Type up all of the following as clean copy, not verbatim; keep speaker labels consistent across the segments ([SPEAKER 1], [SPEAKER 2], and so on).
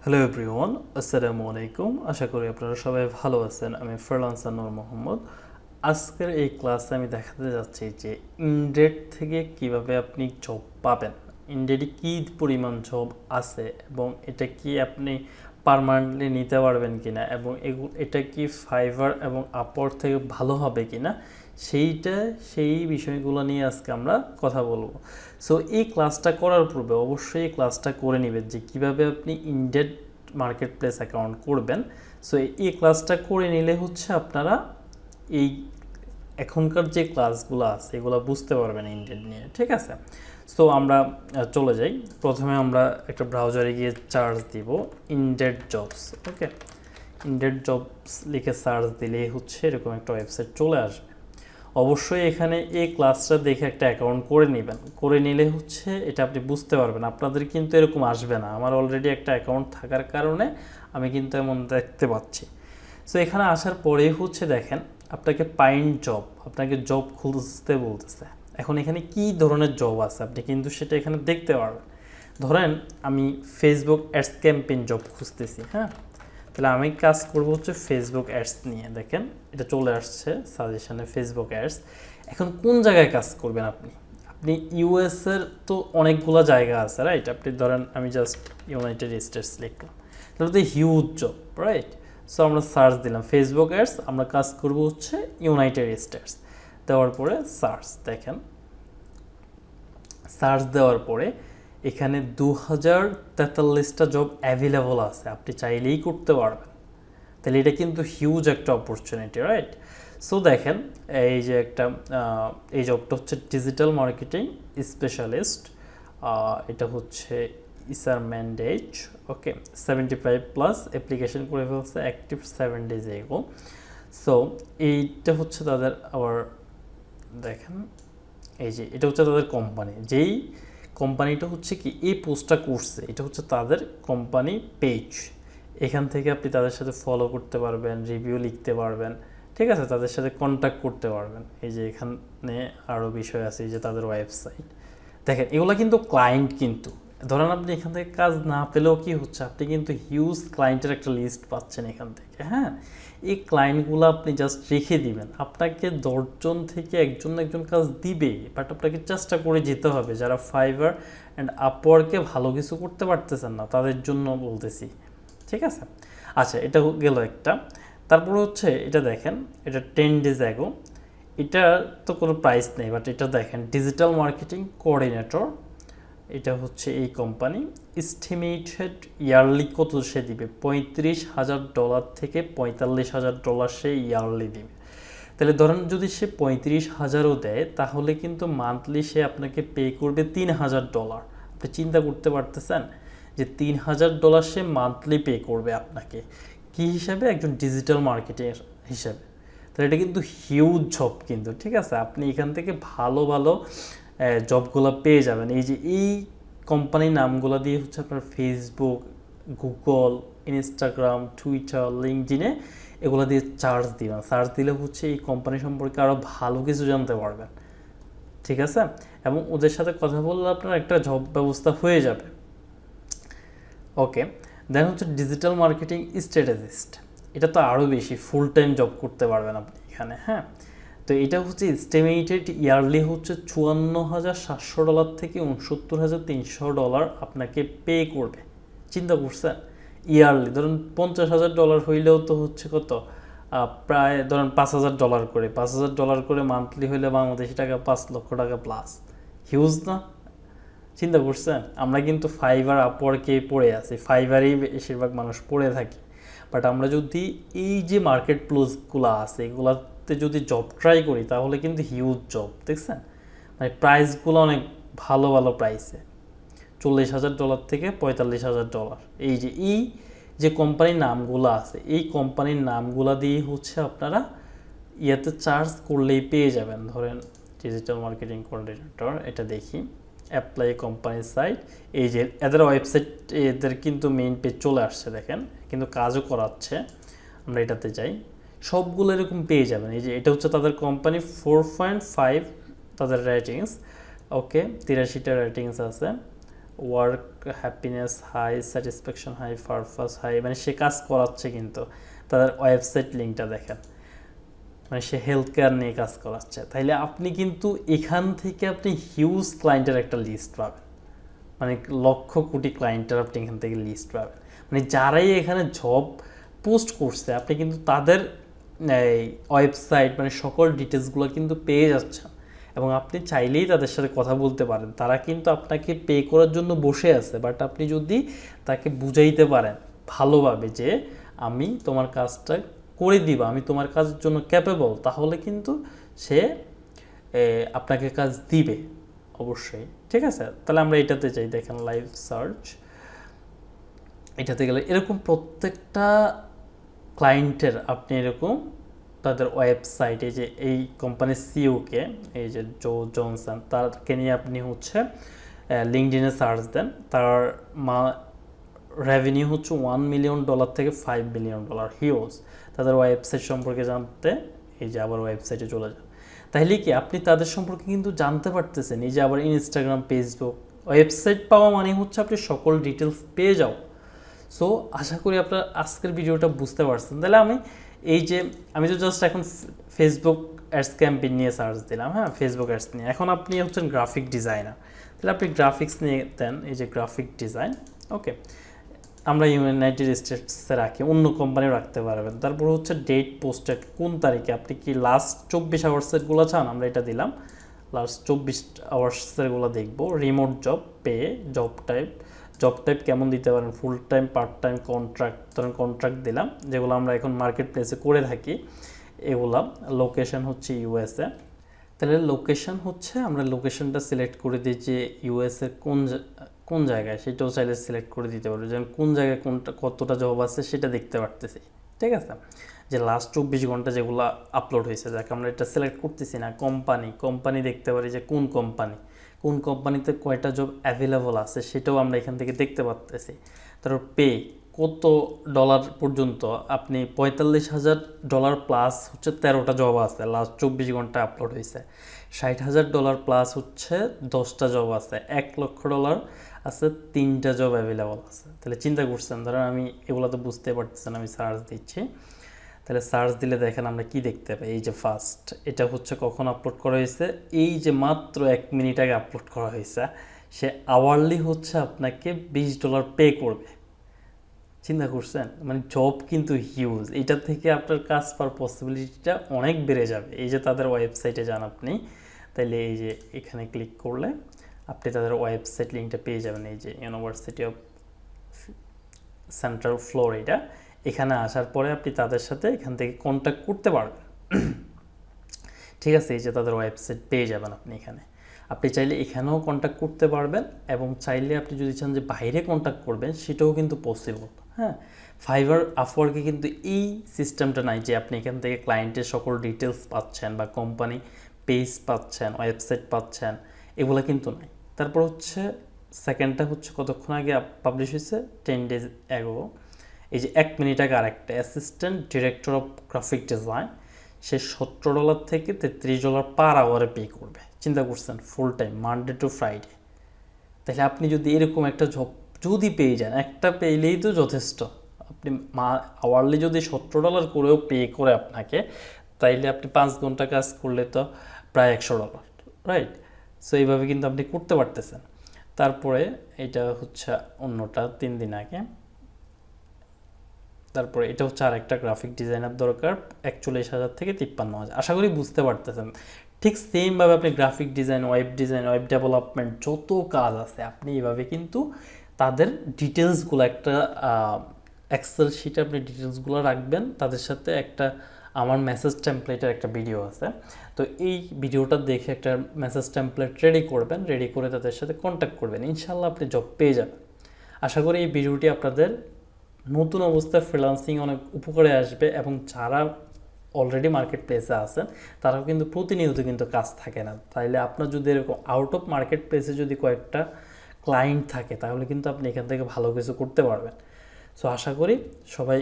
[SPEAKER 1] Hello everyone, আসসালামু আলাইকুম। আশা করি আপনারা সবাই ভালো আছেন। আমি ফ্রিল্যান্সার নূর মোহাম্মদ। আজকের এই ক্লাসে আমি দেখাতে যাচ্ছি যে ইনডেড থেকে কিভাবে আপনি জব পাবেন, ইনডেডে কী পরিমাণ জব আছে এবং এটা কি আপনি পার্মানেন্টলি নিতে পারবেন কিনা এবং এটা কি ফাইবার এবং আপওয়ার্ক থেকে ভালো হবে কিনা সেই বিষয়গুলো নিয়ে আজকে আমরা কথা বলবো। সো এই ক্লাসটা করার পূর্বে অবশ্যই এই ক্লাসটা করে নেবেন যে কিভাবে আপনি ইনডেড মার্কেটপ্লেস অ্যাকাউন্ট করবেন। সো এই ক্লাসটা করে নিলে হচ্ছে আপনারা এই এখনকার যে ক্লাসগুলো আছে এগুলো বুঝতে পারবেন ইনডেড নিয়ে, ঠিক আছে? সো আমরা চলে যাই। প্রথমে আমরা একটা ব্রাউজারে গিয়ে সার্চ দিব ইনডেড জবস। ওকে, ইনডেড জবস লিখে সার্চ দিলেই হচ্ছে এরকম একটা ওয়েবসাইট চলে আসবে। অবশ্যই এখানে এই ক্লাসটা দেখে একটা অ্যাকাউন্ট করে নেবেন, করে নিলে হচ্ছে এটা আপনি বুঝতে পারবেন। আপনাদের কিন্তু এরকম আসবে না, আমার অলরেডি একটা অ্যাকাউন্ট থাকার কারণে আমি কিন্তু এমন দেখতে পাচ্ছি। সো এখানে আসার পরেই হচ্ছে দেখেন আপনাকে পাইন জব, আপনাকে জব খুঁজতে বলতেছে। এখন এখানে কি ধরনের জব আছে আপনি কিন্তু সেটা এখানে দেখতে পারবেন। ধরেন আমি ফেসবুক অ্যাডস ক্যাম্পেইন জব খুঁজতেছি, হ্যাঁ, তাহলে আমি কাজ করব হচ্ছে ফেসবুক অ্যাডস নিয়ে। দেখেন এটা চলে আসছে সাজেশনে ফেসবুক অ্যাডস। এখন কোন জায়গায় কাজ করবেন আপনি? আপনি ইউএসের তো অনেকগুলো জায়গা আছে, রাইট? আপনি ধরেন আমি জাস্ট ইউনাইটেড স্টেটস লিখলাম, তাহলে তো হিউজ জব, রাইট? সো আমরা সার্চ দিলাম ফেসবুক অ্যাডস, আমরা কাজ করব হচ্ছে ইউনাইটেড স্টেটস। দেওয়ার পরে সার্চ, দেখেন সার্চ দেওয়ার পরে এখানে 2043টা জব অ্যাভেলেবল আছে, আপনি চাইলেই করতে পারবেন। তাহলে এটা কিন্তু হিউজ একটা অপরচুনিটি, রাইট? সো দেখেন এই যে একটা এই জবটা হচ্ছে ডিজিটাল মার্কেটিং স্পেশালিস্ট। এটা হচ্ছে ইসার ম্যান্ডেট। ওকে, 75+ অ্যাপ্লিকেশন করে ফেলছে, অ্যাক্টিভ 7 days এগো। সো এইটা হচ্ছে তাদের আবার দেখেন এই যে এটা হচ্ছে তাদের কোম্পানি, যেই কোম্পানিটা হচ্ছে কি এই পোস্টটা করছে এটা হচ্ছে তাদের কোম্পানি পেজ। এখান থেকে আপনি তাদের সাথে ফলো করতে পারবেন, রিভিউ লিখতে পারবেন, ঠিক আছে? তাদের সাথে কন্ট্যাক্ট করতে পারবেন। এই যে এখানে আরও বিষয় আছে, এই যে তাদের ওয়েবসাইট দেখেন, এগুলো কিন্তু ক্লায়েন্ট। কিন্তু ধরেন আপনি এখান থেকে কাজ না পেলেও কি হচ্ছে, আপনি কিন্তু হিউজ ক্লায়েন্টের একটা লিস্ট পাচ্ছেন এখান থেকে। হ্যাঁ, এই ক্লায়েন্টগুলো আপনি জাস্ট রেখে দিবেন, আপনাকে 10 জন থেকে একজন কাজ দিবে, বাট আপনাকে চেষ্টা করে যেতে হবে। যারা ফাইবার অ্যান্ড আপওয়ার্কে ভালো কিছু করতে পারতেছেন না তাদের জন্য বলতেছি, ঠিক আছে? আচ্ছা, এটা গেল একটা। তারপরে হচ্ছে এটা দেখেন, এটা 10 days ago, এটা তো কোনো প্রাইস নেই, বাট এটা দেখেন ডিজিটাল মার্কেটিং কোঅর্ডিনেটর। এটা হচ্ছে এই কোম্পানি। এস্টিমেটেড ইয়ারলি কত সে দিবে? $35,000 থেকে $45,000 সে ইয়ারলি দিবে। তাহলে ধরেন যদি সে 35,000ও দেয় তাহলে কিন্তু মান্থলি সে আপনাকে পে করবে $3,000। আপনি চিন্তা করতে পারতেছেন যে $3,000 সে মান্থলি পে করবে আপনাকে, কি হিসাবে? একজন ডিজিটাল মার্কেটিংয়ের হিসাবে। তাহলে এটা কিন্তু হিউজ জব কিন্তু, ঠিক আছে? আপনি এখান থেকে ভালো ভালো জবগুলো পেয়ে যাবেন। এই যে এই কোম্পানির নামগুলো দিয়ে হচ্ছে আপনার ফেসবুক, গুগল, ইনস্টাগ্রাম, টুইটার, লিঙ্কডিনে এগুলো দিয়ে সার্চ দিবেন। সার্চ দিলে হচ্ছে এই কোম্পানি সম্পর্কে আরও ভালো কিছু জানতে পারবেন, ঠিক আছে? এবং ওদের সাথে কথা বললে আপনার একটা জব ব্যবস্থা হয়ে যাবে। ওকে, দেন হচ্ছে ডিজিটাল মার্কেটিং স্ট্র্যাটেজিস্ট। এটা তো আরও বেশি, ফুল টাইম জব করতে পারবেন আপনি এখানে। হ্যাঁ, তো এটা হচ্ছে এস্টিমেটেড ইয়ারলি হচ্ছে $54,700 থেকে $69,300 আপনাকে পে করবে। চিন্তা করছেন? ইয়ারলি ধরুন $50,000 হইলেও তো হচ্ছে কত, প্রায় ধরুন $5,000 করে, $5,000 করে মান্থলি হইলে বাংলাদেশি টাকা $5,00,000 প্লাস। হিউজ না? চিন্তা করছেন? আমরা কিন্তু ফাইবার আপওয়ার্কে পড়ে আছি, ফাইবারেই বেশিরভাগ মানুষ পড়ে থাকি। বাট আমরা যদি এই যে মার্কেট প্লেসগুলো আছে এগুলাতে যদি জব ট্রাই করি তাহলে কিন্তু হিউজ জব, দেখছেন? মানে প্রাইসগুলো অনেক ভালো ভালো প্রাইসে, $40,000 থেকে $45,000। এই যে কোম্পানির নামগুলো আছে এই কোম্পানির নামগুলো দিয়ে হচ্ছে আপনারা ইয়াতে চার্জ করলেই পেয়ে যাবেন। ধরেন ডিজিটাল মার্কেটিং কোঅর্ডিনেটর, এটা দেখি অ্যাপ্লাই কোম্পানির সাইট। এই যে এদের ওয়েবসাইট, এদের কিন্তু মেইন পেজ চলে আসছে, দেখেন কিন্তু কাজও করাচ্ছে। আমরা এটাতে যাই, সবগুলো এরকম পেয়ে যাবেন। এই যে এটা হচ্ছে তাদের কোম্পানি, 4.5 তাদের রেটিংস। ওকে, 83টা রেটিংস আছে। Work happiness high, satisfaction high, purpose high, মানে সে কাজ করাচ্ছে কিন্তু তাদের ওয়েবসাইট লিঙ্কটা দেখেন, মানে সে হেলথ কেয়ার নিয়ে কাজ করাচ্ছে। তাইলে আপনি কিন্তু এখান থেকে আপনি হিউজ ক্লায়েন্টের একটা লিস্ট পাবেন, মানে লক্ষ কোটি ক্লায়েন্টের আপনি এখান থেকে লিস্ট পাবেন। মানে যারাই এখানে জব পোস্ট করছে আপনি কিন্তু তাদের এই ওয়েবসাইট মানে সকল ডিটেলসগুলো কিন্তু পেয়ে যাচ্ছেন, এবং আপনি চাইলেই তাদের সাথে কথা বলতে পারেন। তারা কিন্তু আপনাকে পে করার জন্য বসে আছে, বাট আপনি যদি তাকে বুঝাইতে পারেন ভালোভাবে যে আমি তোমার কাজটা করে দিবা, আমি তোমার কাজের জন্য ক্যাপেবল, তাহলে কিন্তু সে আপনাকে কাজ দিবে অবশ্যই। ঠিক আছে, তাহলে আমরা এটাতে যাই। দেখেন লাইভ সার্চ, এটাতে গেলে এরকম প্রত্যেকটা ক্লায়েন্টের আপনি এরকম তাদের ওয়েবসাইটে যে এই কোম্পানির সিইওকে, এই যে জো জনসন, তারকে নিয়ে আপনি হচ্ছে লিঙ্কডইনে সার্চ দেন, তার রেভিনিউ হচ্ছে $1 মিলিয়ন থেকে $5 মিলিয়ন হিউজ। তাদের ওয়েবসাইট সম্পর্কে জানতে এই যে আবার ওয়েবসাইটে চলে যান, তাহলে কি আপনি তাদের সম্পর্কে কিন্তু জানতে পারতেছেন। এই যে আবার ইনস্টাগ্রাম, ফেসবুক, ওয়েবসাইট পাওয়া মানে হচ্ছে আপনি সকল ডিটেলস পেয়ে যাও। সো আশা করি আপনার আজকের ভিডিওটা বুঝতে পারছেন। তাহলে আমি তো জাস্ট এখন ফেসবুক অ্যাডস ক্যাম্পেইন নিয়ে সার্চ দিলাম, হ্যাঁ, ফেসবুক অ্যাডস নিয়ে। এখন আপনি হচ্ছেন গ্রাফিক ডিজাইনার, তাহলে আপনি গ্রাফিক্স নিয়ে দেন, এই যে গ্রাফিক ডিজাইন। ওকে, আমরা ইউনাইটেড স্টেটসে রাখি, অন্য কোম্পানি রাখতে পারবেন। তারপর হচ্ছে ডেট পোস্টেড, কোন তারিখে, আপনি কি লাস্ট 24 আওয়ার্সেরগুলো চান, আমরা এটা দিলাম, লাস্ট 24 আওয়ার্সেরগুলো দেখবো। Remote job, pay, job type কেমন দিতে পারেন, full time, part time, contract, ধরেন কন্ট্রাক্ট দিলাম, যেগুলো আমরা এখন মার্কেট প্লেসে করে থাকি এগুলা। লোকেশন হচ্ছে ইউএসএ, তাহলে লোকেশন হচ্ছে আমরা লোকেশনটা সিলেক্ট করে দিই যে ইউএসএ কোন জায়গায়, সেটাও চাইলে সিলেক্ট করে দিতে পারবো, যেমন কোন জায়গায় কতটা জব আছে সেটা দেখতে পারতেছি। ঠিক আছে, যে লাস্ট 24 ঘন্টা যেগুলো আপলোড হয়েছে, যাকে আমরা এটা সিলেক্ট করতেছি না। কোম্পানি দেখতে পারি যে কোন কোম্পানিতে কয়টা জব অ্যাভেলেবল আছে সেটাও আমরা এখান থেকে দেখতে পারতেছি। তারপর পে, কত ডলার পর্যন্ত, আপনি $45,000 প্লাস হচ্ছে 13টা জব আছে, লাস্ট 24 ঘন্টা আপলোড হয়েছে। $60,000 প্লাস হচ্ছে 10টা জব আছে, $1,00,000 আছে 3টা জব অ্যাভেলেবল আছে। তাহলে চিন্তা করছেন, ধরেন আমি এগুলো তো বুঝতে পারতেছেন, আমি সার্চ দিচ্ছি। তাহলে সার্চ দিলে দেখেন আমরা কি দেখতে পাই, এই যে ফার্স্ট, এটা হচ্ছে কখন আপলোড করা হয়েছে, এই যে মাত্র 1 মিনিট আগে আপলোড করা হয়েছে। সে আওয়ারলি হচ্ছে আপনাকে $20 পে করবে। চিন্তা করছেন, মানে জব কিন্তু হিউজ, এটা থেকে আপনার কাজ পাওয়ার পসিবিলিটিটা অনেক বেড়ে যাবে। এই যে তাদের ওয়েবসাইটে যান আপনি, তাইলে এই যে এখানে ক্লিক করলে আপনি তাদের ওয়েবসাইট লিঙ্কটা পেয়ে যাবেন। এই যে ইউনিভার্সিটি অফ সেন্ট্রাল ফ্লোরিডা, এখানে আসার পরে আপনি তাদের সাথে এখান থেকে কন্ট্যাক্ট করতে পারবেন। ঠিক আছে, এই যে তাদের ওয়েবসাইট পেয়ে যাবেন আপনি এখানে। আপনি চাইলে এখানেও কন্ট্যাক্ট করতে পারবেন, এবং চাইলে আপনি যদি চান যে বাইরে কন্ট্যাক্ট করবেন সেটাও কিন্তু পসিবল। হ্যাঁ, ফাইবার, আপওয়ার্কে কিন্তু এই সিস্টেমটা নাই যে আপনি এখান থেকে ক্লায়েন্টের সকল ডিটেলস পাচ্ছেন বা কোম্পানি পেজ পাচ্ছেন, ওয়েবসাইট পাচ্ছেন, এগুলো কিন্তু নাই। তারপর হচ্ছে সেকেন্ডটা হচ্ছে কতক্ষণ আগে পাবলিশ হয়েছে, 10 days ago। এই যে 1 মিনিট আগে আরেকটা, assistant director of graphic design, সে $17 থেকে $33 পার আওয়ারে পে করবে। চিন্তা করছেন, full time, Monday to Friday. তাহলে আপনি যদি এরকম একটা জব যদি পেয়ে যান, একটা পেলেই তো যথেষ্ট। আপনি আওয়ারলি যদি $17 করেও পে করে আপনাকে, তাইলে আপনি 5 ঘন্টা কাজ করলে তো প্রায় $100, রাইট? সো এইভাবে কিন্তু আপনি করতে পারতেছেন। তারপরে এটা হচ্ছে অন্যটা 3 দিন আগে। তারপরে এটা হচ্ছে আর একটা গ্রাফিক ডিজাইনার দরকার, 41,000 থেকে 53,000। আশা করি বুঝতে পারতেছেন। ঠিক সেমভাবে আপনি গ্রাফিক ডিজাইন, ওয়েব ডেভেলপমেন্ট, যত কাজ আছে আপনি এইভাবে কিন্তু তাদের ডিটেলসগুলো একটা এক্সেল শিটে আপনি ডিটেলসগুলো রাখবেন। তাদের সাথে একটা আমার মেসেজ টেমপ্লেটের একটা ভিডিও আছে, তো এই ভিডিওটা দেখে একটা মেসেজ টেমপ্লেট রেডি করবেন, রেডি করে তাদের সাথে কন্ট্যাক্ট করবেন, ইনশাল্লাহ আপনি জব পেয়ে যাবেন। আশা করি এই ভিডিওটি আপনাদের নতুন অবস্থায় ফ্রিল্যান্সিং অনেক উপকারে আসবে, এবং যারা অলরেডি মার্কেট প্লেসে আছেন তারাও কিন্তু প্রতিনিয়ত কিন্তু কাজ থাকে না। তাইলে আপনার যদি এরকম আউট অফ মার্কেট প্লেসে যদি কয়েকটা ক্লায়েন্ট থাকে, তাহলে কিন্তু আপনি এখান থেকে ভালো কিছু করতে পারবেন। সো আশা করি সবাই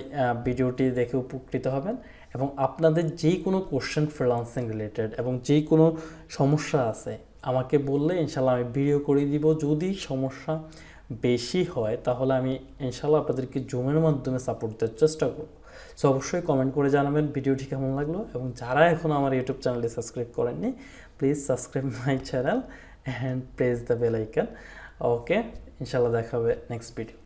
[SPEAKER 1] ভিডিওটি দেখে উপকৃত হবেন, এবং আপনাদের যেই কোনো কোশ্চেন ফ্রিল্যান্সিং রিলেটেড এবং যেই কোনো সমস্যা আছে আমাকে বললে ইনশাল্লাহ আমি ভিডিও করে দিব। যদি সমস্যা বেশি হয় তাহলে আমি ইনশাল্লাহ আপনাদেরকে জুমের মাধ্যমে সাপোর্ট দেওয়ার চেষ্টা করব। সো অবশ্যই কমেন্ট করে জানাবেন ভিডিওটি কেমন লাগলো, এবং যারা এখনও আমার ইউটিউব চ্যানেলটি সাবস্ক্রাইব করেননি please subscribe my channel and press the bell icon. Okay, ইনশাল্লাহ দেখা হবে নেক্সট ভিডিও।